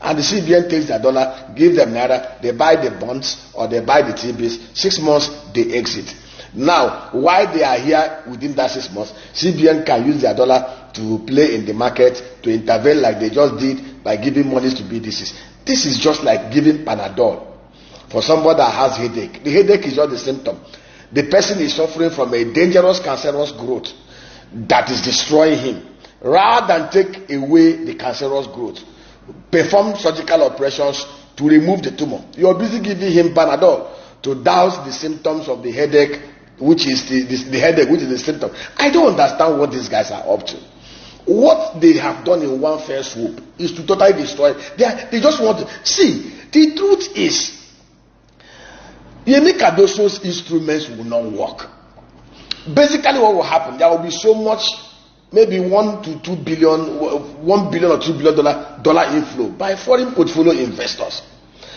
And the CBN takes their dollar, give them Naira, they buy the bonds or they buy the T-bills. 6 months, they exit. Now, while they are here within that 6 months, CBN can use their dollar to play in the market, to intervene like they just did by giving monies to BDCs. This is just like giving Panadol for somebody that has headache. The headache is just the symptom. The person is suffering from a dangerous cancerous growth that is destroying him. Rather than take away the cancerous growth, perform surgical operations to remove the tumor, you are busy giving him Panadol to douse the symptoms of the headache, which is the headache, which is the symptom. I don't understand what these guys are up to. What they have done in one fell swoop is to totally destroy. They just want to see. The truth is, Yemi Cardoso's instruments will not work. Basically, what will happen? There will be so much, maybe 1 to 2 billion, $1 billion or $2 billion dollar inflow by foreign portfolio investors.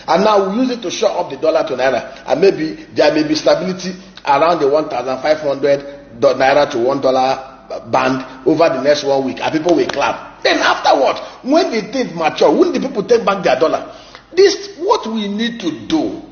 And now we use it to shore up the dollar to Naira. And maybe there may be stability around the 1,500 Naira to $1 band over the next 1 week. And people will clap. Then afterwards, when the things mature, when the people take back their dollar, what we need to do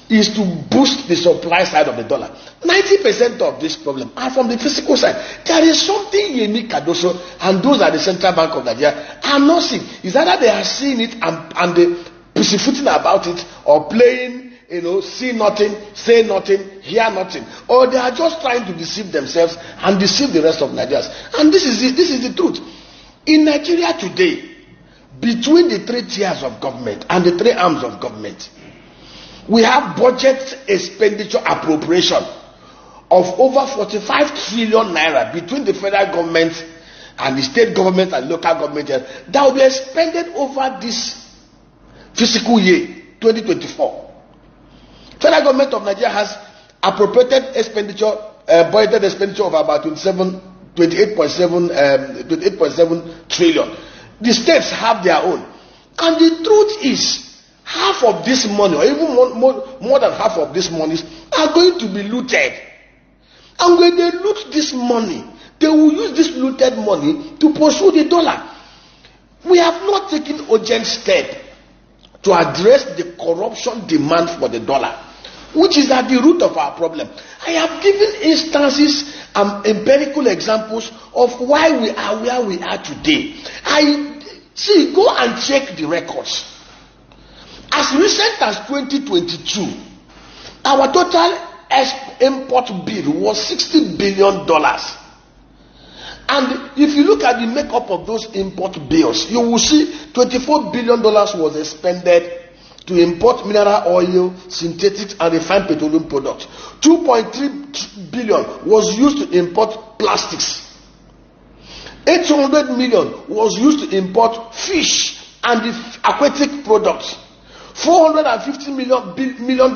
is to boost the supply side of the dollar. 90% of this problem are from the physical side. There is something Yemi Cardoso and those at the Central Bank of Nigeria are not seeing. Is either they are seeing it and they pussyfooting about it, or playing, see nothing, say nothing, hear nothing, or they are just trying to deceive themselves and deceive the rest of Nigerians. And this is the truth. In Nigeria today, between the 3 tiers of government and the 3 arms of government, we have budget expenditure appropriation of over 45 trillion naira between the federal government and the state government and local government that will be expended over this fiscal year 2024. Federal government of Nigeria has appropriated expenditure, budgeted expenditure of about 28.7 trillion. The states have their own, and the truth is, half of this money, or even more than half of this money, are going to be looted. And when they loot this money, they will use this looted money to pursue the dollar. We have not taken urgent step to address the corruption demand for the dollar, which is at the root of our problem. I have given instances and empirical examples of why we are where we are today. Go and check the records. As recent as 2022, our total import bill was $60 billion. And if you look at the makeup of those import bills, you will see $24 billion was expended to import mineral oil, synthetic and refined petroleum products. 2.3 billion was used to import plastics. 800 million was used to import fish and the aquatic products. $450 million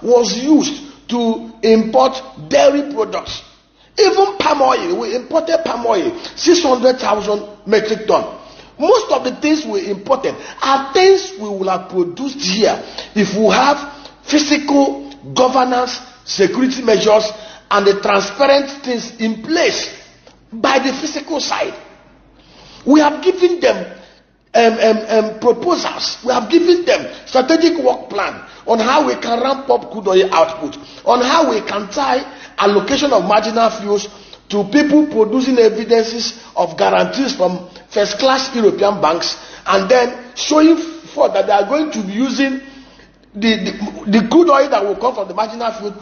was used to import dairy products. Even palm oil, we imported palm oil, 600,000 metric tons. Most of the things we imported are things we will have produced here if we have physical governance, security measures, and the transparent things in place by the physical side. We have given them proposals. We have given them strategic work plan on how we can ramp up crude oil output, on how we can tie allocation of marginal fuels to people producing evidences of guarantees from first-class European banks, and then showing forth that they are going to be using the crude oil that will come from the marginal fuel.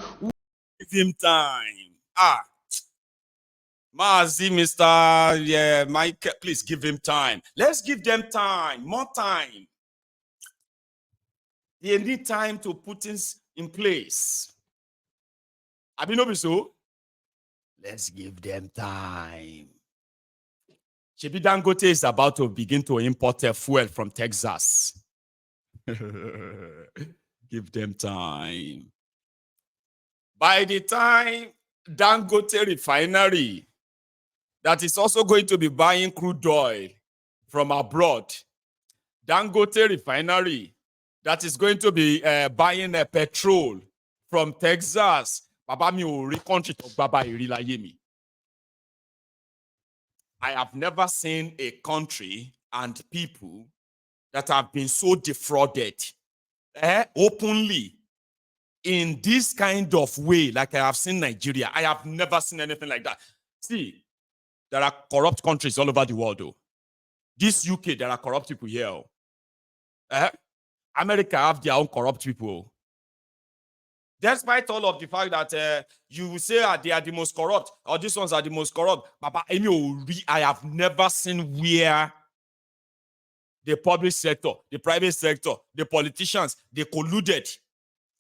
Give him time. Mazi, Mr. Mike, please give him time. Let's give them time, more time. They need time to put things in place. Abinobiso, let's give them time. Shebi Dangote is about to begin to import fuel from Texas. Give them time. By the time Dangote refinery, that is also going to be buying crude oil from abroad, Dangote refinery, that is going to be buying petrol from Texas. I have never seen a country and people that have been so defrauded openly in this kind of way, like I have seen Nigeria. I have never seen anything like that. See, there are corrupt countries all over the world, though. This UK, there are corrupt people here. America have their own corrupt people. Despite all of the fact that you say they are the most corrupt, or these ones are the most corrupt, I have never seen where the public sector, the private sector, the politicians, they colluded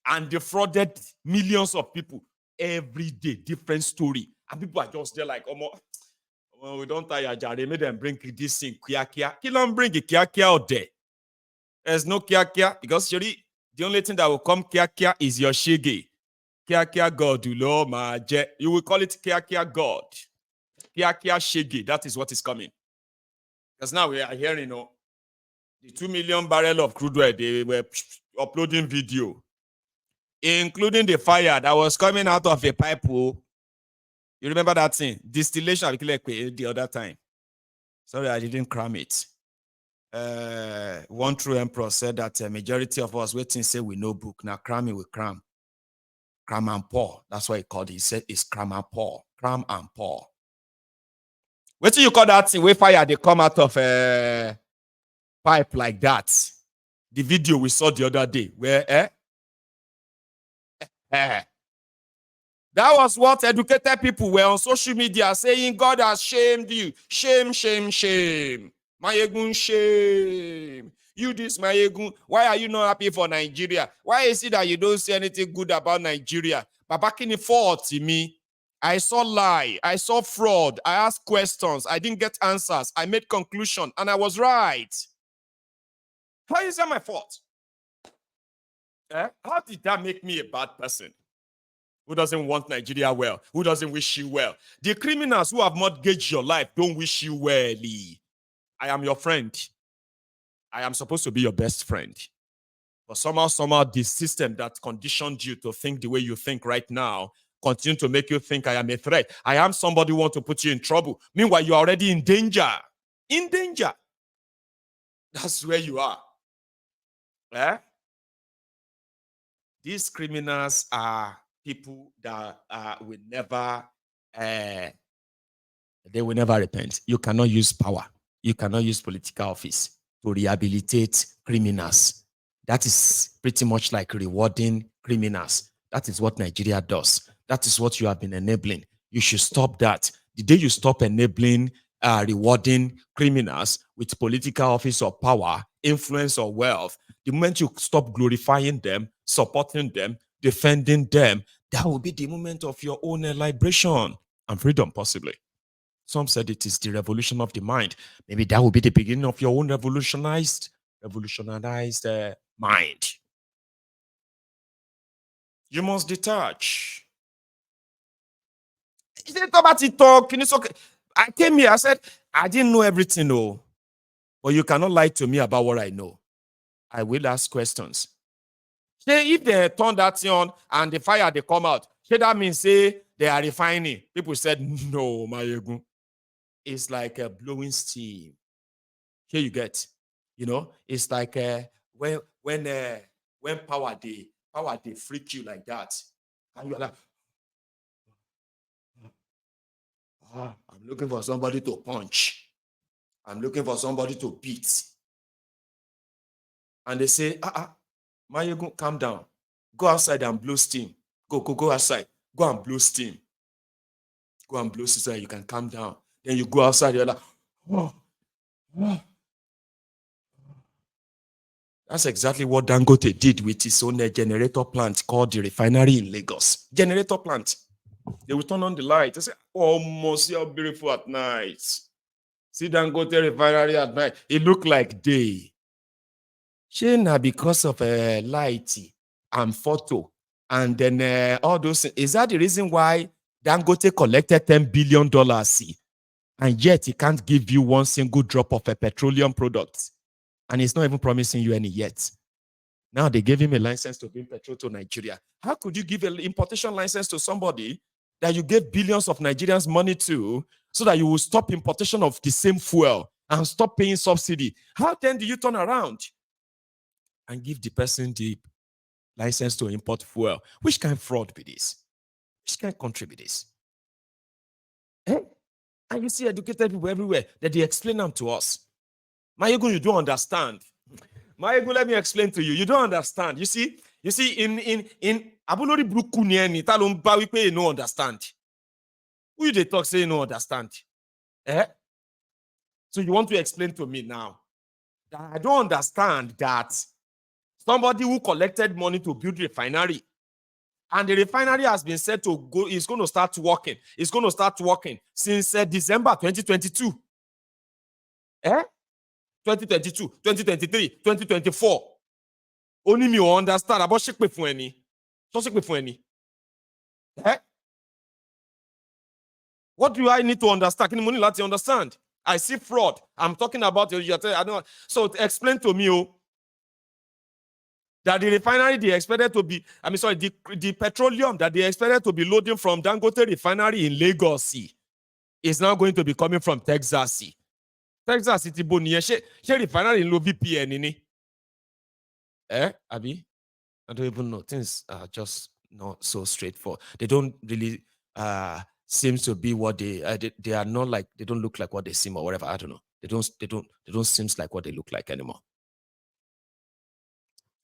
and defrauded millions of people every day, different story. And people are just there like, oh, we don't tire, Jare, make them bring this thing, kia. Kill them bring it, kia out there. There's no kia, because surely the only thing that will come kia is your shege. Kia God, you will call it kia God. Kia shege, that is what is coming. Because now we are hearing, the 2 million barrel of crude oil, they were uploading video, including the fire that was coming out of a pipe. You remember that thing? Distillation the other time. Sorry, I didn't cram it. One true emperor said that a majority of us waiting say we know book. Now cramming we cram. Cram and pour. That's what he called it. He said it's cram and pour. Cram and pour. What do you call that thing? Where fire they come out of a pipe like that? The video we saw the other day where that was what educated people were on social media saying, God has shamed you. Shame. Mayegun, shame. You this Mayegun. Why are you not happy for Nigeria? Why is it that you don't say anything good about Nigeria? Babakini fault me. I saw lie. I saw fraud. I asked questions. I didn't get answers. I made conclusion and I was right. How is that my fault? How did that make me a bad person? Who doesn't want Nigeria well? Who doesn't wish you well? The criminals who have mortgaged your life don't wish you well. I am your friend. I am supposed to be your best friend. But somehow, the system that conditioned you to think the way you think right now continue to make you think I am a threat. I am somebody who wants to put you in trouble. Meanwhile, you're already in danger. In danger. That's where you are. These criminals are people that will never, they will never repent. You cannot use power. You cannot use political office to rehabilitate criminals. That is pretty much like rewarding criminals. That is what Nigeria does. That is what you have been enabling. You should stop that. The day you stop enabling, rewarding criminals with political office or power, influence or wealth, the moment you stop glorifying them, supporting them, defending them, that will be the moment of your own liberation and freedom, possibly. Some said it is the revolution of the mind. Maybe that will be the beginning of your own revolutionized mind. You must detach. I came here, I said, I didn't know everything, but you cannot lie to me about what I know. I will ask questions. Say if they turn that thing on and the fire they come out, say that means say they are refining. People said, no, Mayegun. It's like blowing steam. Here you get, it's like when power they freak you like that, and you're like, I'm looking for somebody to punch. I'm looking for somebody to beat. And they say, Mayegun, calm down. Go outside and blow steam. Go outside. Go and blow steam. Go and blow steam so you can calm down. Then you go outside, you're like, That's exactly what Dangote did with his own generator plant called the refinery in Lagos. Generator plant. They will turn on the light. They say, see how beautiful at night. See Dangote refinery at night. It looked like day. Shana, because of light and photo, and then all those things. Is that the reason why Dangote collected $10 billion? And yet he can't give you one single drop of a petroleum product. And he's not even promising you any yet. Now they gave him a license to bring petrol to Nigeria. How could you give an importation license to somebody that you gave billions of Nigerians money to so that you will stop importation of the same fuel and stop paying subsidy, how then do you turn around and give the person the license to import fuel? Which kind of fraud be this? Which kind of country be this? Eh? And you see educated people everywhere that they explain them to us. Mayegun, you don't understand. Mayegun, let me explain to you. You don't understand. You see, in Abulori Brukunieni, talon bawipe, you no understand. Who they talk say you no understand? Eh? So you want to explain to me now that I don't understand that somebody who collected money to build refinery, and the refinery has been said to go, is going to start working. It's going to start working since December 2022. 2022, 2023, 2024. Only me will understand about shekpe fun eni. So shekpe fun eni. What do I need to understand? Can money let you understand? I see fraud. I'm talking about I don't. So explain to me that the refinery they expected to be, the petroleum that they expected to be loading from Dangote refinery in Lagos is now going to be coming from Texas. Texas City Boni, she refinery in low VPN ni. Abi? I don't even know. Things are just not so straightforward. They don't really seem to be what they are not like. They don't look like what they seem or whatever. I don't know. They don't seem like what they look like anymore.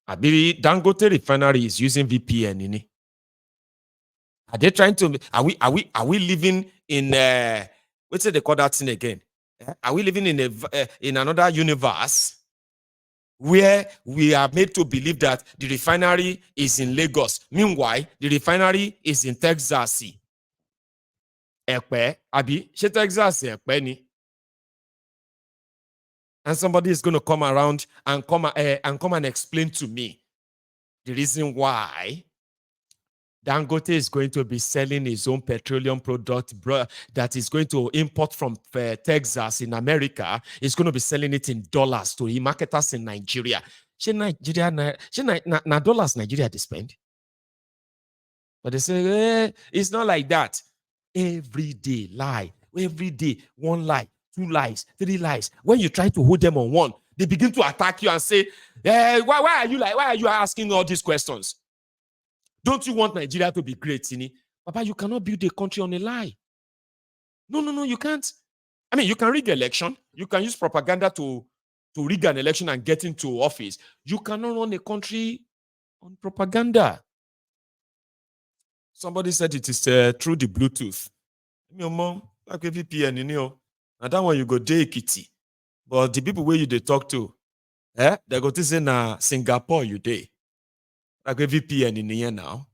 Abi Dangote refinery is using VPN in it. Are they trying to? Are we living in what's it they call that thing again? Are we living in in another universe where we are made to believe that the refinery is in Lagos? Meanwhile, the refinery is in Texas. Abi, she Texas ni. And somebody is going to come around and come and explain to me the reason why Dangote is going to be selling his own petroleum product that is going to import from Texas in America. Is going to be selling it in dollars to marketers in Nigeria. Na dollars Nigeria they spend. But they say, it's not like that. Every day, lie. Every day, one lie, two lies, three lies. When you try to hold them on one, they begin to attack you and say, why are you asking all these questions? Don't you want Nigeria to be great, Sini? Papa, you cannot build a country on a lie. No, you can't. I mean, you can rig an election. You can use propaganda to rig an election and get into office. You cannot run a country on propaganda. Somebody said it is through the Bluetooth. Your mom, like a VPN, and that one you go day kitty. But the people where you they talk to, they go to say na Singapore you day. Like a VPN in here now.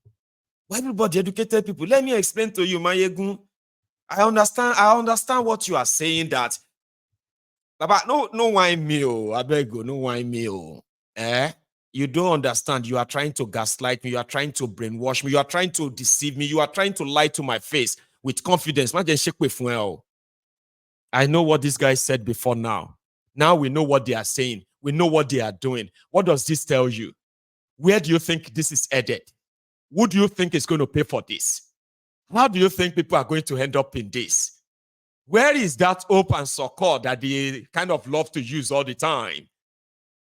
Why everybody educated people? Let me explain to you, Mayegun. I understand what you are saying that. Baba, no wine meal. I beg you, no wine meal. You don't understand. You are trying to gaslight me. You are trying to brainwash me. You are trying to deceive me. You are trying to lie to my face with confidence. I know what this guy said before now. Now we know what they are saying. We know what they are doing. What does this tell you? Where do you think this is headed? Who do you think is going to pay for this? How do you think people are going to end up in this? Where is that hope and succor that they kind of love to use all the time?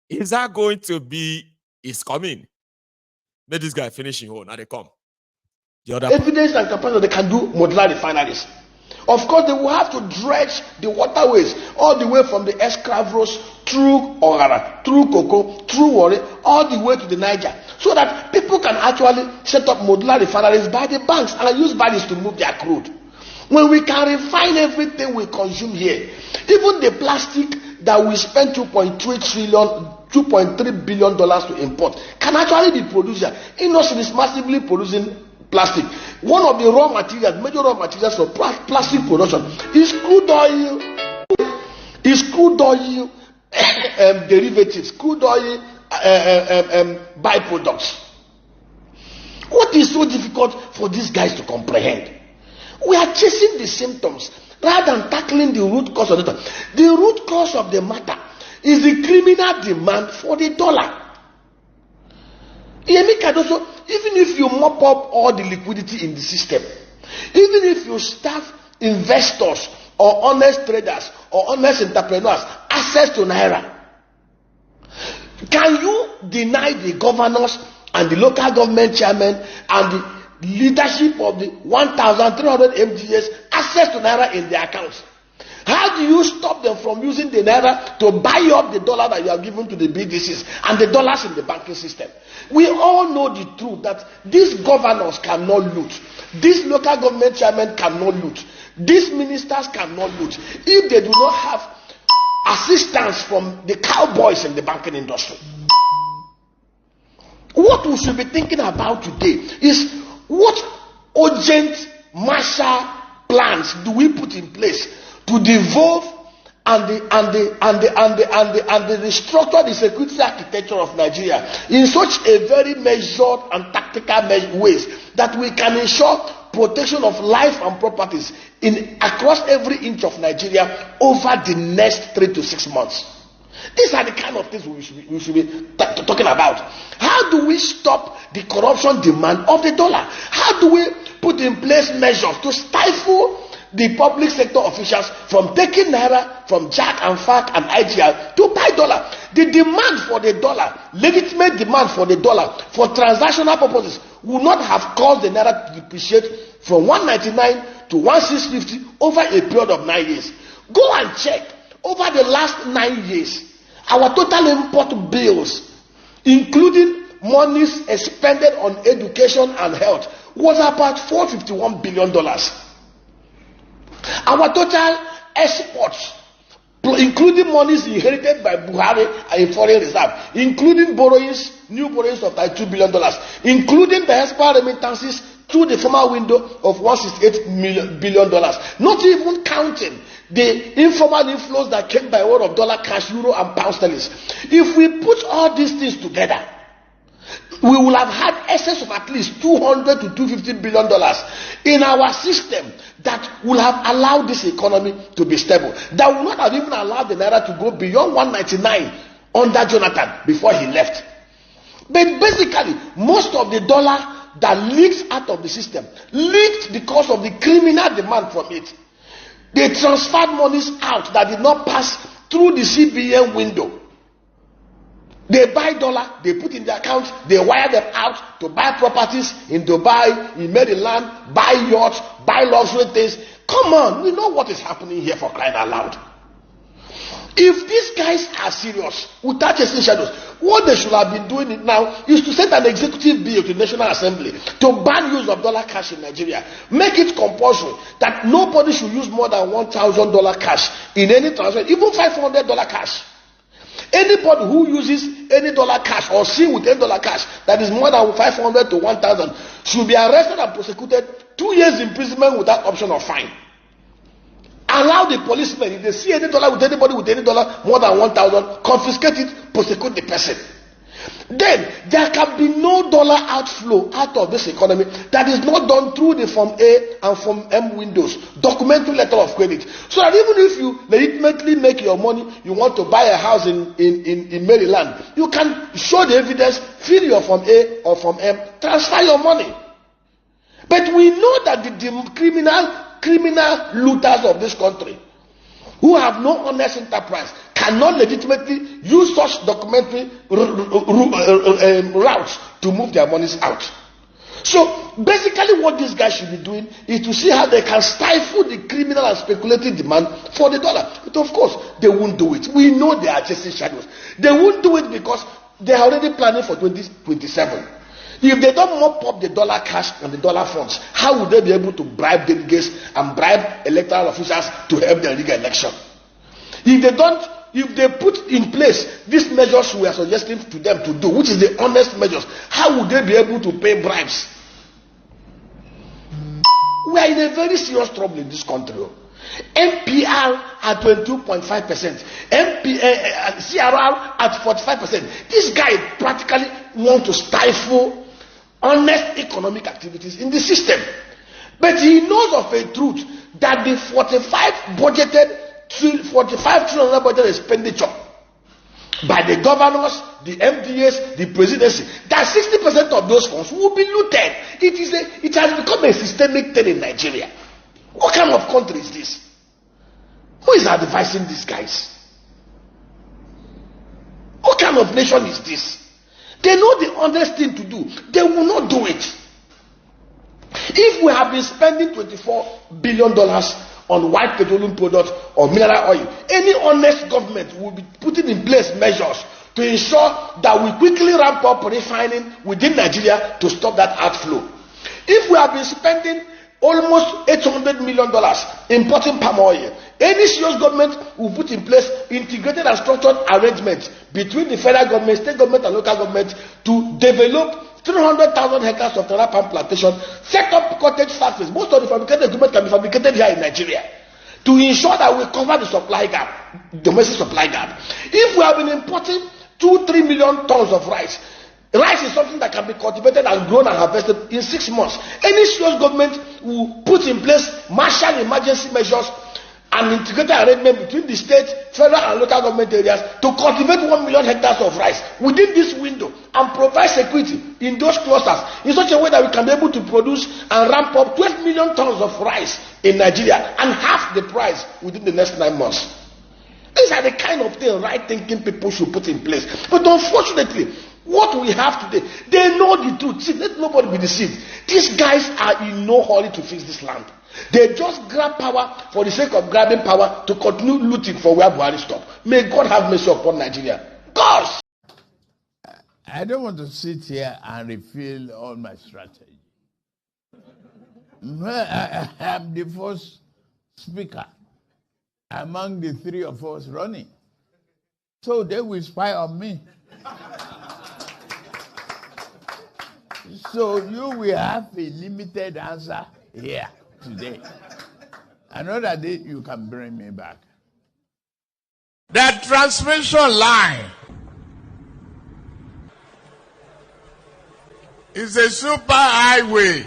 Is that going to be, is coming? Let this guy finish in home. Now they come. The other evidence and capacity they can do modular refineries. Of course, they will have to dredge the waterways all the way from the Escravos through Ogara, through Koko, through Warri, all the way to the Niger, so that people can actually set up modular refineries by the banks and use valleys to move their crude. When we can refine everything we consume here, even the plastic that we spend $2.3 billion to import can actually be produced here. Industry is massively producing plastic. One of the major raw materials for plastic production is crude oil. Derivatives, crude oil byproducts. What is so difficult for these guys to comprehend? We are chasing the symptoms rather than tackling the root cause of the matter. The root cause of the matter is the criminal demand for the dollar. Even if you mop up all the liquidity in the system, even if you staff investors or honest traders or honest entrepreneurs access to Naira? Can you deny the governors and the local government chairmen and the leadership of the 1,300 MDAs access to Naira in their accounts? How do you stop them from using the Naira to buy up the dollar that you have given to the BDCs and the dollars in the banking system? We all know the truth that these governors cannot loot. These local government chairmen cannot loot. These ministers cannot loot if they do not have assistance from the cowboys in the banking industry. What we should be thinking about today is what urgent Marshall plans do we put in place to devolve and restructure the security architecture of Nigeria in such a very measured and tactical ways that we can ensure protection of life and properties in across every inch of Nigeria over the next 3 to 6 months. These are the kind of things we should be talking about. How do we stop the corruption demand of the dollar? How do we put in place measures to stifle the public sector officials from taking Naira from Jack and FAC and IGR to buy dollar? The demand for the dollar, legitimate demand for the dollar for transactional purposes, would not have caused the Naira to depreciate from 199 to 1650 over a period of 9 years. Go and check. Over the last 9 years, our total import bills, including monies expended on education and health, was about $451 billion. Our total exports, including monies inherited by Buhari and foreign reserve, including borrowings, new borrowings of $2 billion, including the export remittances through the former window of $168 billion, not even counting the informal inflows that came by way of dollar, cash, euro, and pound sterling. If we put all these things together, we will have had excess of at least $200 to $250 billion in our system that will have allowed this economy to be stable. That will not have even allowed the Naira to go beyond 199 under Jonathan before he left. But basically, most of the dollar that leaks out of the system leaked because of the criminal demand from it. They transferred monies out that did not pass through the CBN window. They buy dollar, they put in the account, they wire them out to buy properties in Dubai, in Maryland, buy yachts, buy luxury things. Come on, we know what is happening here, for crying out loud. If these guys are serious, without chasing shadows, what they should have been doing now is to send an executive bill to the National Assembly to ban use of dollar cash in Nigeria. Make it compulsory that nobody should use more than $1,000 cash in any transaction, even $500 cash. Anybody who uses any dollar cash or seen with any dollar cash that is more than 500 to 1,000 should be arrested and prosecuted 2 years imprisonment without option of fine. Allow the policemen, if they see any dollar with anybody with any dollar more than 1,000, confiscate it, prosecute the person. Then there can be no dollar outflow out of this economy that is not done through the Form A and Form M windows, documentary letter of credit. So that even if you legitimately make your money, you want to buy a house in Maryland, you can show the evidence, fill your Form A or Form M, transfer your money. But we know that the criminal looters of this country, who have no honest enterprise, cannot legitimately use such documentary routes to move their monies out. So basically what these guys should be doing is to see how they can stifle the criminal and speculative demand for the dollar. But of course, they won't do it. We know they are chasing shadows. They won't do it because they are already planning for 2027. If they don't mop up the dollar cash and the dollar funds, how would they be able to bribe delegates and bribe electoral officials to help the legal election? If they put in place these measures we are suggesting to them to do, which is the honest measures, how would they be able to pay bribes? We are in a very serious trouble in this country. MPR at 22.5%, CRR at 45%. This guy practically wants to stifle honest economic activities in the system. But he knows of a truth that the 45 trillion budget expenditure by the governors, the MDAs, the presidency, that 60% of those funds will be looted. It has become a systemic thing in Nigeria. What kind of country is this? Who is advising these guys? What kind of nation is this? They know the honest thing to do. They will not do it. If we have been spending $24 billion on white petroleum products or mineral oil, any honest government will be putting in place measures to ensure that we quickly ramp up refining within Nigeria to stop that outflow. If we have been spending almost $800 million importing palm oil, any serious government will put in place integrated and structured arrangements between the federal government, state government, and local government to develop 300,000 hectares of Naira palm plantation, set up cottage factories. Most of the fabricated equipment can be fabricated here in Nigeria to ensure that we cover the supply gap, domestic supply gap. If we have been importing 2-3 million tons of rice, rice is something that can be cultivated and grown and harvested in 6 months. Any serious government will put in place martial emergency measures and integrated arrangement between the state, federal, and local government areas to cultivate 1 million hectares of rice within this window and provide security in those clusters in such a way that we can be able to produce and ramp up 12 million tons of rice in Nigeria and half the price within the next 9 months. These are the kind of things right thinking people should put in place. But unfortunately, what we have today, they know the truth. See, let nobody be deceived. These guys are in no hurry to fix this land. They just grab power for the sake of grabbing power to continue looting for where Buhari stopped. May God have mercy upon Nigeria. Gosh! I don't want to sit here and reveal all my strategy. I am the first speaker among the three of us running. So they will spy on me. So you will have a limited answer here today. Another day you can bring me back. The transmission line is a super highway.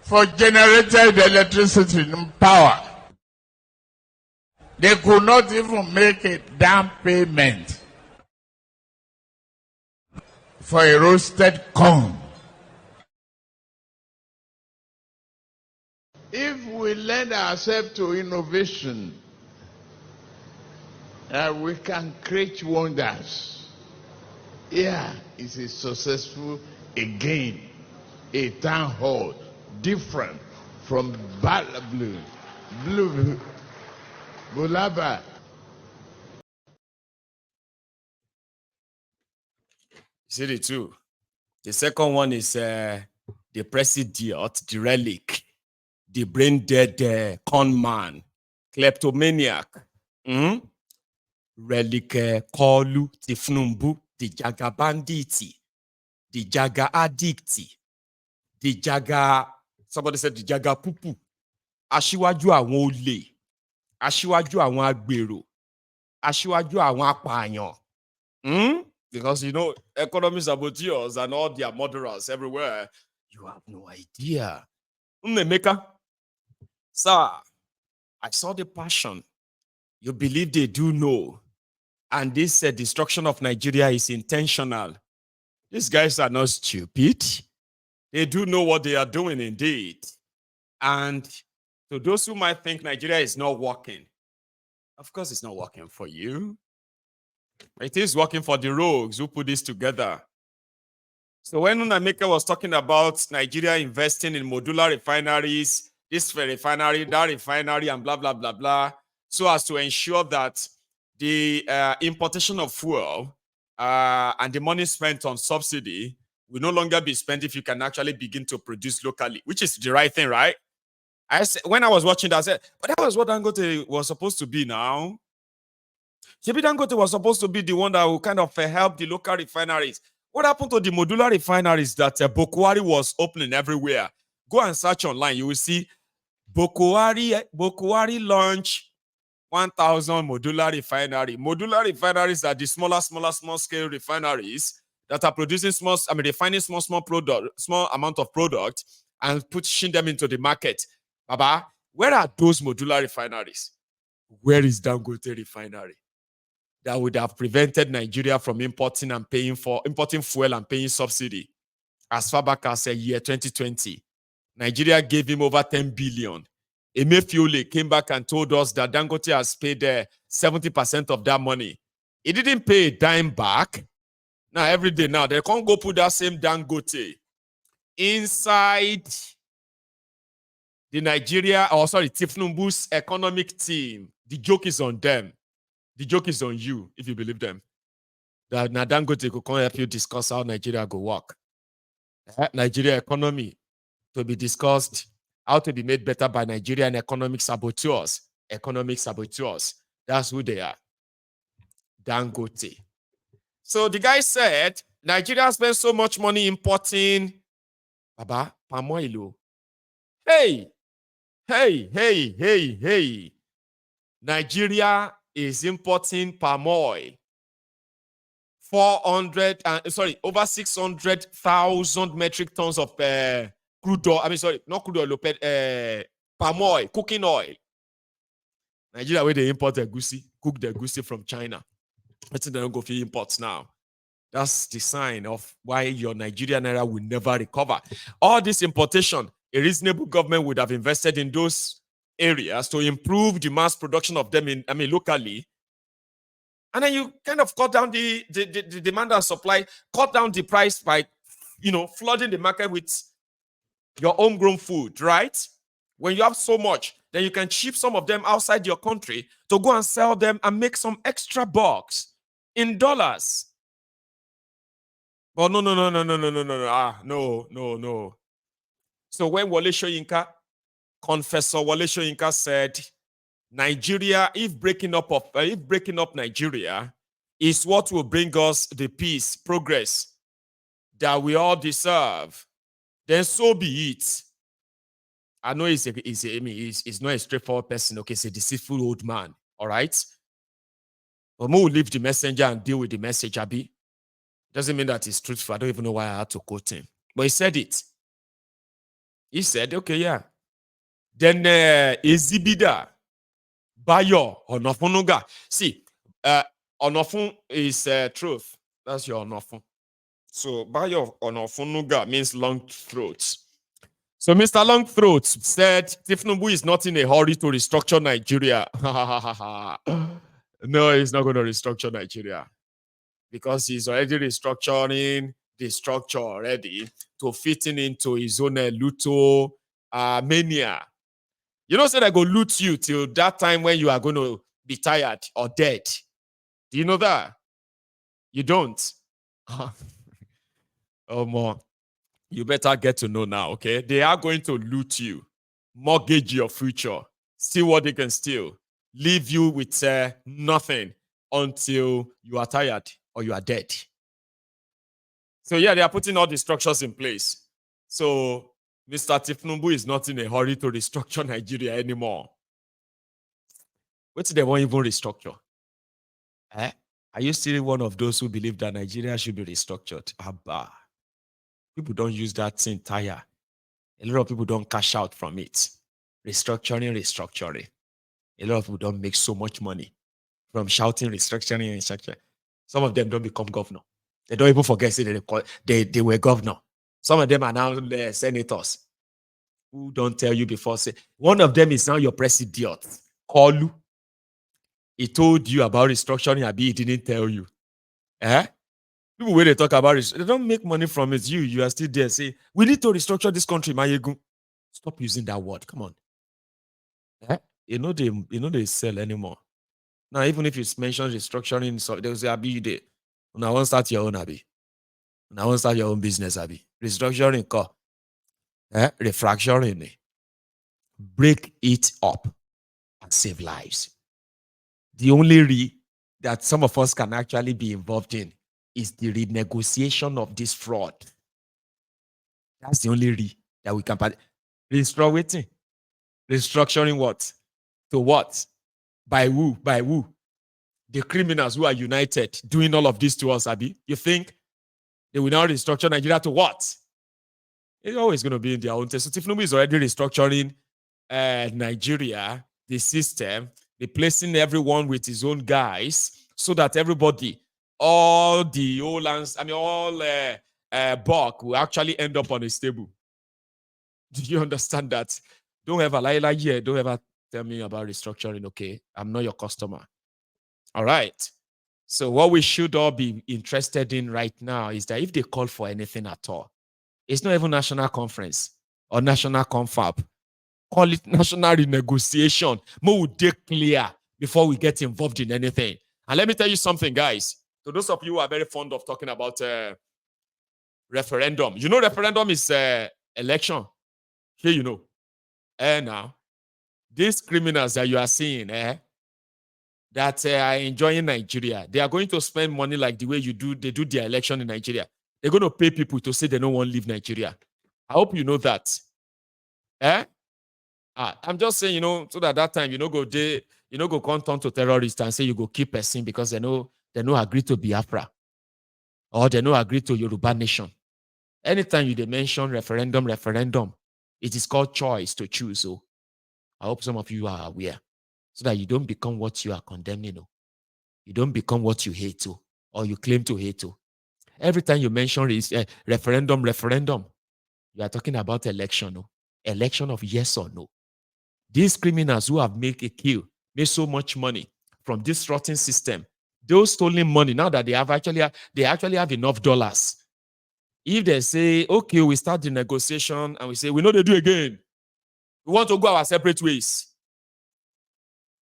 For generated electricity and power. They could not even make a down payment for a roasted corn. If we lend ourselves to innovation, we can create wonders. Here is a successful, again, a town hall, different from Bulaba. See the two. The second one is the presidiot, the relic, the brain dead con man, kleptomaniac. Relic Kolu, the Fnumbu, the Jaga banditi, the Jaga addicti, the Jaga, somebody said the Jaga pupu, Aṣíwájú àwọn olè, Aṣíwájú àwọn agbèrò, Aṣíwájú àwọn apààyàn. Because, you know, economy saboteurs and all their murderers everywhere. You have no idea. Maker, sir, I saw the passion. You believe they do know. And this destruction of Nigeria is intentional. These guys are not stupid. They do know what they are doing indeed. And to those who might think Nigeria is not working, of course it's not working for you. It is working for the rogues who put this together. So when Unameka was talking about Nigeria investing in modular refineries, this refinery, that refinery, and blah, blah, blah, blah, so as to ensure that the importation of fuel and the money spent on subsidy will no longer be spent if you can actually begin to produce locally, which is the right thing, right? When I was watching that, I said, but that was what Dangote was supposed to be now. Maybe Dangote was supposed to be the one that will kind of help the local refineries. What happened to the modular refineries that Bokwari was opening everywhere? Go and search online. You will see Bokwari launch 1,000 modular refinery. Modular refineries are the small scale refineries that are producing refining small amount of product and pushing them into the market. Baba, where are those modular refineries? Where is Dangote refinery? That would have prevented Nigeria from importing fuel and paying subsidy as far back as year 2020. Nigeria gave him over 10 billion. Emefiole came back and told us that Dangote has paid 70% of that money. He didn't pay a dime back. Now, every day now, they can't go put that same Dangote inside the Tifnumbu's economic team. The joke is on them. The joke is on you, if you believe them. That Dangote could come help you discuss how Nigeria go work. Nigeria economy to be discussed, how to be made better by Nigerian economic saboteurs. Economic saboteurs. That's who they are. Dangote. So the guy said, Nigeria spends so much money importing palm oil. Hey. Nigeria is importing palm oil. Over 600,000 metric tons of crude oil. Not crude oil, palm oil, cooking oil. Nigeria, where they import the goosey, cook the goosey from China. Let's say they don't go for imports now. That's the sign of why your Nigerian naira will never recover. All this importation, a reasonable government would have invested in those areas to improve the mass production of them locally. And then you kind of cut down the demand and supply, cut down the price by, flooding the market with your homegrown food, right? When you have so much, then you can ship some of them outside your country to go and sell them and make some extra bucks in dollars. But no. No. So when Confessor Wole Soyinka said, Nigeria, if breaking up Nigeria is what will bring us the peace, progress that we all deserve, then so be it. I know he's not a straightforward person. Okay, he's a deceitful old man. All right. But we'll leave the messenger and deal with the message, Abi. Doesn't mean that he's truthful. I don't even know why I had to quote him. But he said it. He said, okay, yeah. Then Ezibida, Bayo, Onofunuga. See, Onofun is truth. That's your Onofun. So Bayo Onofunuga means long throats. So Mr. Long Throat said Tifnumbu is not in a hurry to restructure Nigeria. No, he's not going to restructure Nigeria because he's already restructuring the structure already to fitting into his own Luto mania. You don't say I go loot you till that time when you are going to be tired or dead. Do you know that? You don't. Oh, more. You better get to know now, okay? They are going to loot you, mortgage your future, steal what they can steal, leave you with nothing until you are tired or you are dead. So yeah, they are putting all the structures in place. So Mr. Tifnumbu is not in a hurry to restructure Nigeria anymore. What do they want even restructure? Are you still one of those who believe that Nigeria should be restructured? Abba. People don't use that thing tire. A lot of people don't cash out from it. Restructuring. A lot of people don't make so much money from shouting restructuring. Some of them don't become governor. They don't even forget they were governor. Some of them are now senators who don't tell you before. Say one of them is now your president. Kolu. He told you about restructuring, Abi, he didn't tell you. People when they talk about it, they don't make money from it. You are still there. Say, we need to restructure this country, Mayegu. Stop using that word. Come on. They sell anymore. Now, even if it's mentioned restructuring, so they'll say, Abi, you now won't start your own, Abi. Now won't start your own business, Abi. Restructuring, refracturing. Break it up and save lives. The only that some of us can actually be involved in is the renegotiation of this fraud. That's the only that we can restructuring. Restructuring what? To what? By who? By who? The criminals who are united doing all of this to us, Abi. You think they will now restructure Nigeria to what? It's always going to be in their own taste. So Tifnumbu is already restructuring Nigeria, the system, replacing everyone with his own guys so that everybody, all the old lands, all bulk will actually end up on a stable. Do you understand that? Don't ever like yeah, don't ever tell me about restructuring. Okay, I'm not your customer. All right. So what we should all be interested in right now is that if they call for anything at all, it's not even national conference or national confab. Call it national renegotiation. More would take clear before we get involved in anything. And let me tell you something, guys. To those of you who are very fond of talking about referendum, you know, referendum is election. Here, you know. Now, these criminals that you are seeing, that are enjoying Nigeria, they are going to spend money like the way they do their election in Nigeria. They're going to pay people to say they don't want to leave Nigeria. I hope you know that. I'm just saying, you know, so that time, you know, go come turn to terrorists and say you go keep person because they no agree to Biafra or they no agree to Yoruba nation. Anytime you mention referendum, it is called choice to choose. So I hope some of you are aware so that you don't become what you are condemning. You don't become what you hate or you claim to hate. Every time you mention referendum, you are talking about election. Election of yes or no. These criminals who have made so much money from this rotten system, those stolen money, now that they actually have enough dollars. If they say, okay, we start the negotiation and we say, we know they do again. We want to go our separate ways.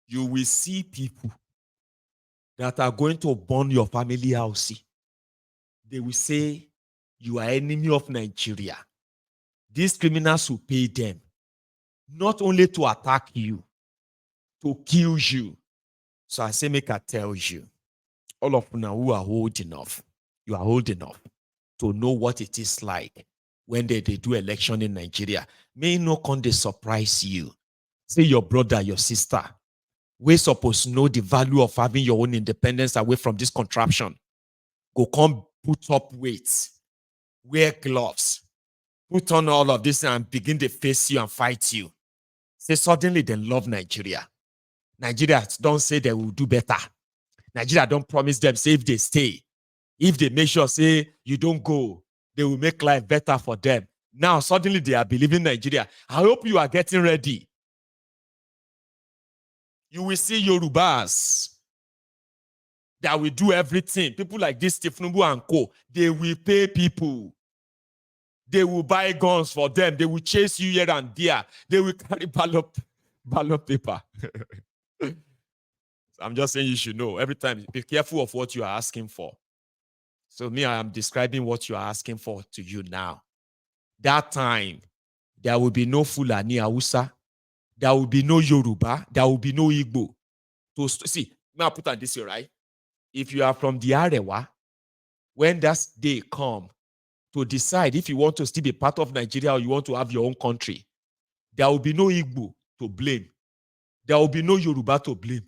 You will see people that are going to burn your family house. They will say, you are enemy of Nigeria. These criminals will pay them not only to attack you, to kill you. So I say, make I tell you, all of you who are old enough, you are old enough to know what it is like when they do election in Nigeria. May no come they surprise you. Say your brother, your sister, we're supposed to know the value of having your own independence away from this contraption. Go come put up weights, wear gloves, put on all of this and begin to face you and fight you. Say suddenly they love Nigeria. Nigeria don't say they will do better. Nigeria don't promise them, say if they stay, if they make sure, say you don't go, they will make life better for them. Now, suddenly they are believing Nigeria. I hope you are getting ready. You will see Yorubas that will do everything. People like this, Tifnubu and Co., they will pay people. They will buy guns for them. They will chase you here and there. They will carry ballot paper. I'm just saying you should know. Every time, be careful of what you are asking for. So me, I am describing what you are asking for to you now. That time, there will be no Fulani Hausa. There will be no Yoruba. There will be no Igbo. See, may I put on this here, right? If you are from the Arewa, when that day come to decide if you want to still be part of Nigeria or you want to have your own country, there will be no Igbo to blame. There will be no Yoruba to blame.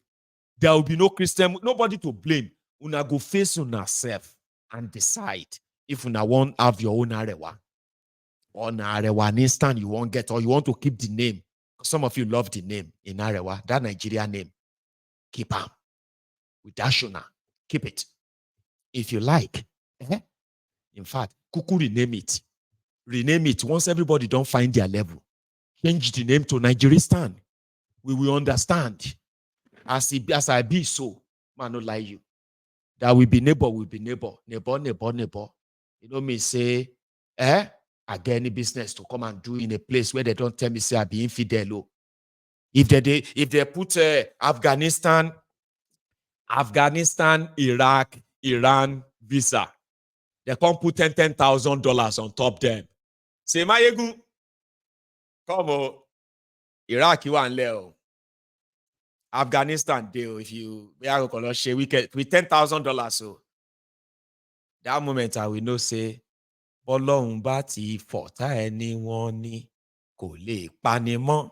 There will be no Christian, nobody to blame. Una go face una self and decide if una want have your own Arewa. Or na Arewa an instant you won't get, or you want to keep the name. Some of you love the name in Arewa, that Nigeria name. Keep am. With Ashuna, keep it. If you like. In fact, Kuku rename it. Rename it once everybody don't find their level. Change the name to Nigeristan. We will understand. As I be so, man, not lie you. That we be neighbor, will be neighbor. Neighbor. You know me say, I get any business to come and do in a place where they don't tell me say I be infidel. If they put Afghanistan, Iraq, Iran visa, they can't put $10,000 on top them. Say Mayegu, come on, Iraq you want Leo. Afghanistan deal if you we are going to share with $10,000. So that moment I will know say Ọlọ́run bá ti fọ̀tá ẹni wọ́n ní kò lè pani mọ́.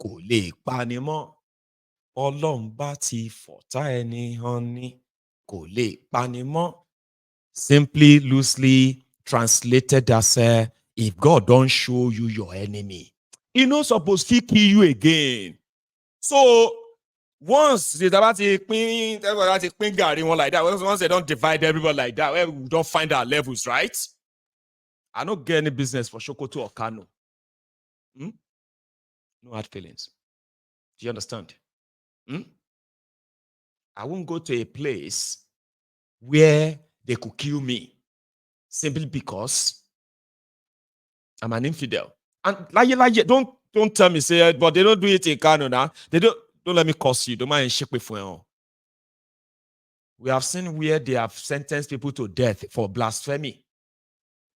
Kò lè pani mọ́. Ọlọ́run bá ti fọ̀tá ẹni hàn ní kò lè pani mọ́. Simply, loosely translated as if God don't show you your enemy, He not supposed to kill you again. So once they pin Gary one like that, once they don't divide everybody like that, we don't find our levels, right? I don't get any business for Sokoto or Kano. No hard feelings. Do you understand? I won't go to a place where they could kill me simply because I'm an infidel. And don't tell me, say, but they don't do it in Kano now. They don't let me curse you. Don't mind shake with you. We have seen where they have sentenced people to death for blasphemy.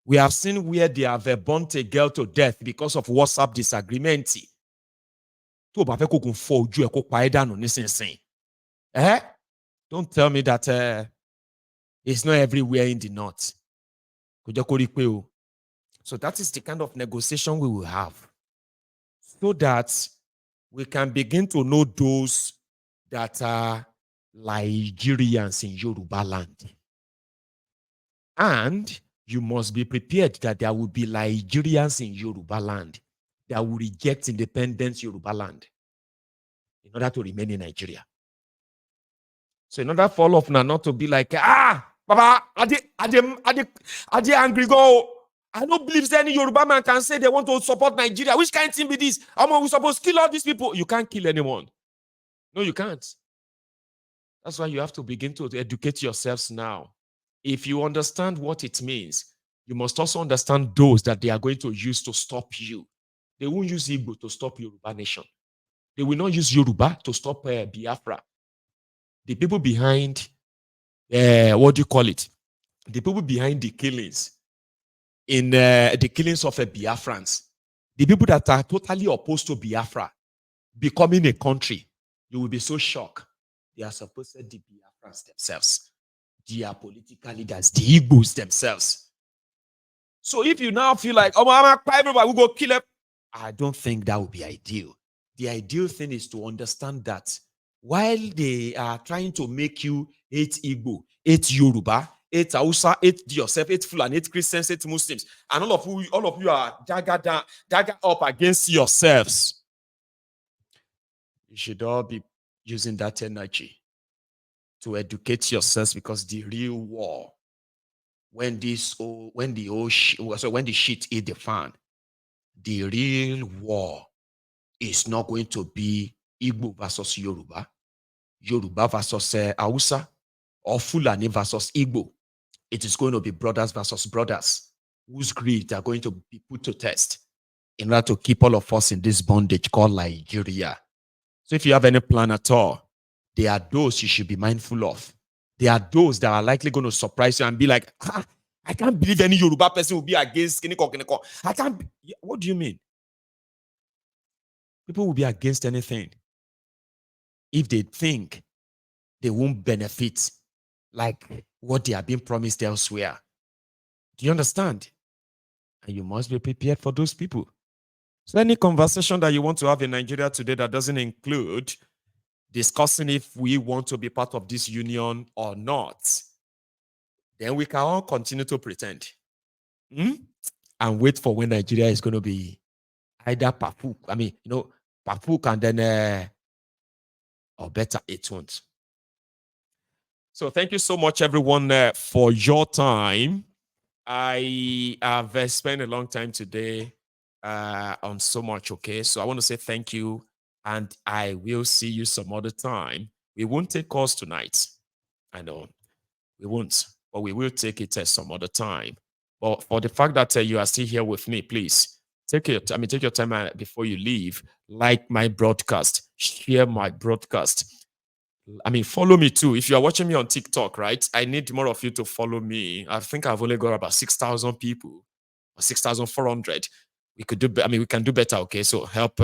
We have seen where they have burnt a girl to death because of WhatsApp disagreement. Don't tell me that it's not everywhere in the north. So that is the kind of negotiation we will have, so that we can begin to know those that are Nigerians in Yoruba land. And you must be prepared that there will be Nigerians in Yoruba land that will reject independence Yoruba land in order to remain in Nigeria. So in order for all of now not to be like, Baba, are they angry go? I don't believe any Yoruba man can say they want to support Nigeria. Which kind of thing be this? We're supposed to kill all these people. You can't kill anyone. No, you can't. That's why you have to begin to educate yourselves now. If you understand what it means, you must also understand those that they are going to use to stop you. They won't use Igbo to stop Yoruba nation. They will not use Yoruba to stop Biafra. The people behind, what do you call it? The people behind the killings, in the killings of Biafrans, the people that are totally opposed to Biafra becoming a country, you will be so shocked. They are supposed to be Biafrans themselves. They are political leaders, the Igbos themselves. So if you now feel like, everybody will go kill them, I don't think that would be ideal. The ideal thing is to understand that while they are trying to make you hate Igbo, hate Yoruba, hate Hausa, hate yourself, hate Fulani, hate Christians, hate Muslims, and all of you are dagger up against yourselves, you should all be using that energy to educate yourselves, because the real war, when the shit hit the fan, the real war is not going to be Igbo versus Yoruba, Yoruba versus Hausa, or Fulani versus Igbo. It is going to be brothers versus brothers, whose greed are going to be put to test in order to keep all of us in this bondage called Nigeria. So if you have any plan at all, there are those you should be mindful of. There are those that are likely going to surprise you and be like, I can't believe any Yoruba person will be against Kiniko. I can't. What do you mean? People will be against anything if they think they won't benefit like what they are being promised elsewhere. Do you understand? And you must be prepared for those people. So any conversation that you want to have in Nigeria today that doesn't include discussing if we want to be part of this union or not, then we can all continue to pretend and wait for when Nigeria is going to be either Pafuk. Pafuk, and then or better, it won't. So thank you so much, everyone, for your time. I have spent a long time today on so much, okay? So I want to say thank you, and I will see you some other time. We won't take calls tonight. I know we won't, but we will take it some other time. But for the fact that you are still here with me, please take your time before you leave. Like my broadcast, share my broadcast. Follow me too. If you are watching me on TikTok, right? I need more of you to follow me. I think I've only got about 6,000 people, or 6,400. We could do. We can do better. Okay, so help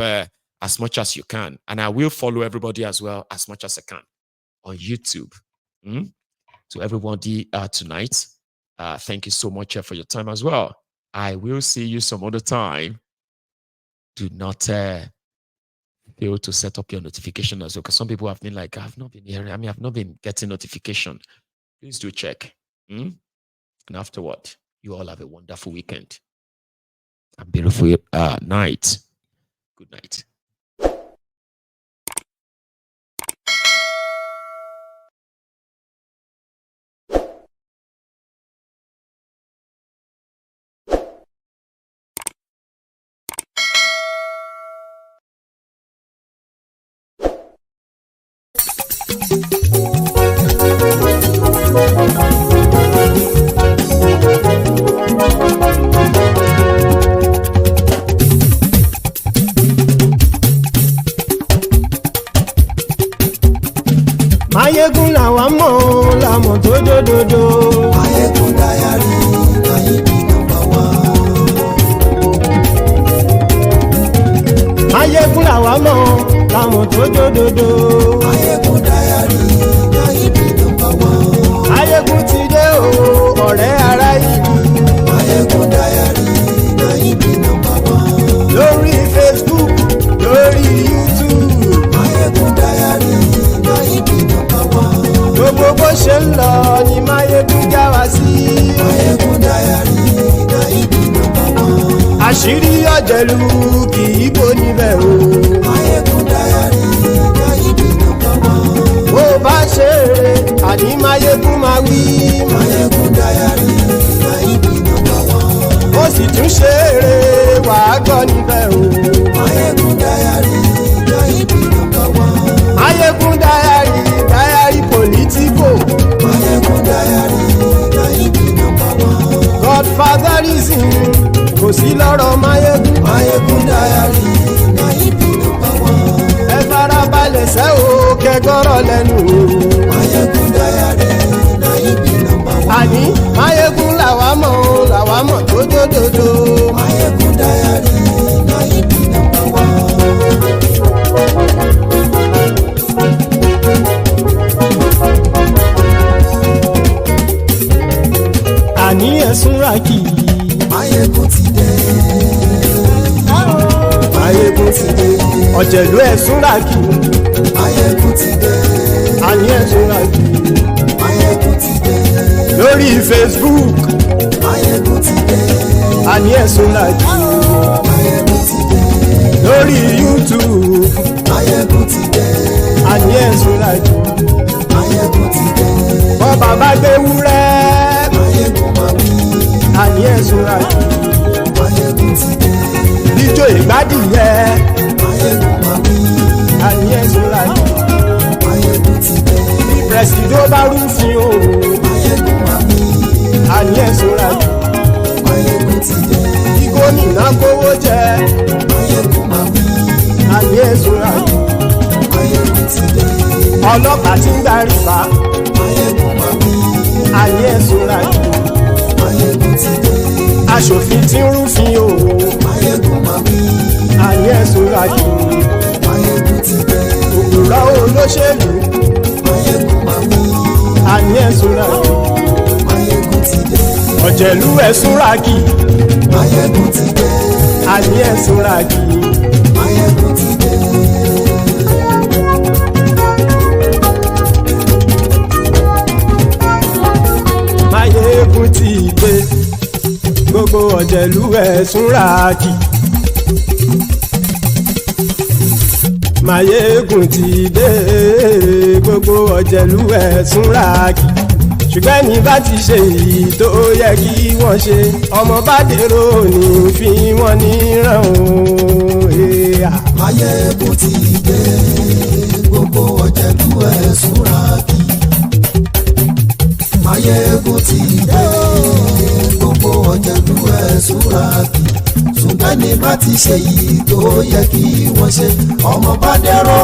as much as you can, and I will follow everybody as well as much as I can on YouTube. To everybody tonight, thank you so much for your time as well. I will see you some other time. Do not fail to set up your notification as well, because some people have been like, I've not been hearing, I've not been getting notification. Please do check. And afterward, you all have a wonderful weekend and beautiful night. Good night. Máyégún làwa mọ̀ làmọ̀ tó dódòdó. Máyégún Diary Nayibi #1. Máyégún làwa mọ̀ làmọ̀ tó dódòdó. Máyégún Diary Nayibi #1. Máyégún ti dé o ọ̀rẹ́ ará ìlú. Máyégún Diary Nayibi #1. Lórí Facebook lórí YouTube. Máyégún Diary Nayibi #1. Gbogbo bó ṣe ń lọ ni Máyégún já wa sí. Máyégún Diary Nayibi #1. Àṣírí ọ̀jẹ̀lú kì í bò níbẹ̀ o. Máyégún Diary Nayibi #1. Bó bá ṣe eré àní Máyégún máa wí. Máyégún Diary Nayibi #1. Ó sì tún ṣe eré wàá gbọ́ níbẹ̀ o. Máyégún Diary Nayibi #1. Máyégún Diary politico. Máyégún Diary Nayibi #1. Godfatherism kò sí lọ́rọ̀ Máyégún. Máyégún Diary Nayibi #1. Ẹ farabalẹ̀ sẹ́ o kẹgọ́rọ̀ lẹ́nu o. Máyégún Diary Nayibi #1. Àní Máyégún làwa mọ̀ tó dódòdó. Máyégún Diary Nayibi #1. Àní ẹ̀sùn ràkì. Máyégún ti dé. Máyégún ti dé. Ọ̀jẹ̀lú ẹ̀sùn ràkì. Máyégún ti dé. Àní ẹ̀sùn ràkì. Máyégún ti dé. Lórí Facebook. Máyégún ti dé. Àní ẹ̀sùn ràkì. Máyégún ti dé. Lórí YouTube. Máyégún ti dé. Àní ẹ̀sùn ràkì. Máyégún ti dé. Bọ́ bàbá gbé wúrẹ́. Máyégún máa wí. Àní ẹ̀sùn ràkì. Máyégún ti dé. Ijó ìgbádìyẹ. Máyégún máa wí. Àní ẹ̀sùn ràkì. Máyégún ti dé. Bí pẹ̀sìdó bá rúfin o. Máyégún máa wí. Àní ẹ̀sùn ràkì. Máyégún ti dé. Bí gómìnà kówó jẹ. Máyégún máa wí. Àní ẹ̀sùn ràkì. Máyégún ti dé. Ọlọ́pàá tí ń gba rìbá. Máyégún máa wí. Àní ẹ̀sùn ràkì. Máyégún ti dé. Aṣòfin tí ń rúfin o. Máyégún máa wí. Àní ẹ̀sùn ràkì. Máyégún ti dé. Òpùrọ́ olóṣèlú. Máyégún máa wí. Àní ẹ̀sùn ràkì. Máyégún ti dé. Ọ̀jẹ̀lú ẹ̀sùn ràkì. Máyégún ti dé. Àní ẹ̀sùn ràkì. Máyégún ti dé. Máyégún ti dé. Gbogbo ọ̀jẹ̀lú ẹ̀sùn ràkì. Máyégún ti dé. Gbogbo ọ̀jẹ̀lú ẹ̀sùn ràkì. Ṣùgbọ́n ní bá ti ṣe èyí tó yẹ kí wọ́n ṣe, ọmọ bá dèrò ní fi wọ́n níran o. Máyégún ti dé. Gbogbo ọ̀jẹ̀lú ẹ̀sùn ràkì. Máyégún ti dé. Gbogbo ọ̀jẹ̀lú ẹ̀sùn ràkì. Ṣùgbọ́n ní bá ti ṣe èyí tó yẹ kí wọ́n ṣe, ọmọ bá dèrò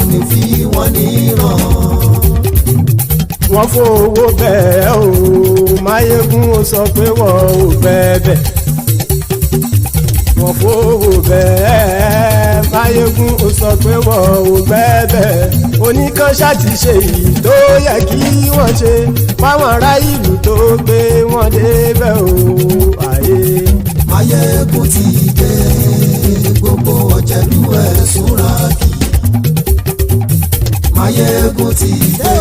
ní fi wọ́n níran. Wọ́n fowó bẹ́ẹ̀ o, Máyégún ó sọ pé wọ́n ò bẹ́ẹ̀. Wọ́n fowó bẹ́ẹ̀, Máyégún ó sọ pé wọ́n ò bẹ́ẹ̀. Oníkan ṣáàtì ṣe èyí tó yẹ kí wọ́n ṣe, fáwọn ará ìlú tó gbé wọn débẹ̀ o. Ayé. Máyégún ti dé. Gbogbo ọ̀jẹ̀lú ẹ̀sùn ràkì. Máyégún ti dé.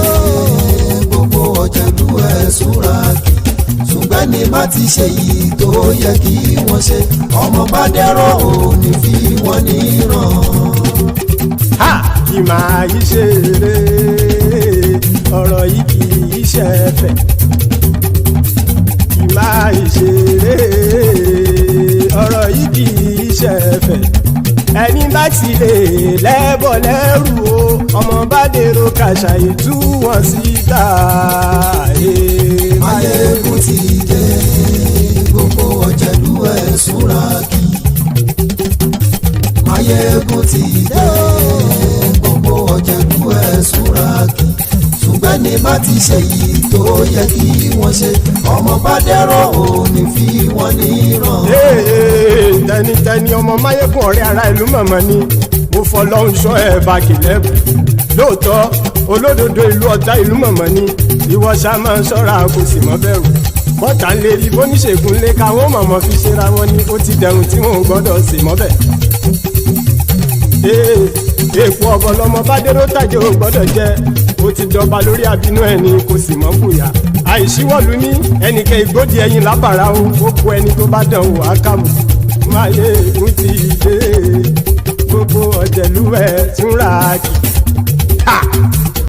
Gbogbo ọ̀jẹ̀lú ẹ̀sùn ràkì. Ṣùgbọ́n ní bá ti ṣe yìí tó yẹ kí wọ́n ṣe, ọmọ bá dẹ́rọ̀ òní fi wọ́n níran. Ha! Kì máa yí ṣeré, ọ̀rọ̀ yìí kì í ṣẹ̀fẹ̀. Kì máa yí ṣeré, ọ̀rọ̀ yìí kì í ṣẹ̀fẹ̀. Ẹni bá ti lè lẹ́bọ̀ lẹ́rù o, ọmọ bá dèrò kàṣàyè tú wọn síta. Máyégún ti dé. Gbogbo ọ̀jẹ̀lú ẹ̀sùn ràkì. Máyégún ti dé. Gbogbo ọ̀jẹ̀lú ẹ̀sùn ràkì. má ti ṣe yìí tó yẹ kí wọ́n ṣe ọmọ bá dẹ́rọ̀ ò ní fi wọ́n níran. tẹnitẹni ọmọ máyégún ọ̀rẹ́ ara ìlú mọ̀mọ́ ni mo fọlọ́hún sọ ẹ̀ bá kìlẹ́bù lóòótọ́ olódodo ìlú ọ̀tá ìlú mọ̀mọ́ ni ìwọ ṣá máa ń ṣọ́ra kò sì mọ́ bẹ̀rù bọ́tà ń lè rí bóníṣègùn lé káwọn mọ̀mọ́ fi ṣera wọn ni ó ti dẹrùn tí wọn ò gbọ́dọ̀ sì mọ́ bẹ̀. èèpo ọ̀bọ lọmọ bá dérò tàjẹ́ ò gbọ́dọ̀ jẹ́ ó ti jọba lórí àbínú ẹni kò sì mọ́ fòyà àìsíwọ́lu ní ẹnìkẹ́ ìgbódì ẹyin lábàrá o ó kó ẹni tó bá dán o àkàmù máyé ègún ti dé gbogbo ọ̀jẹ̀lú ẹ̀ tún ra kì.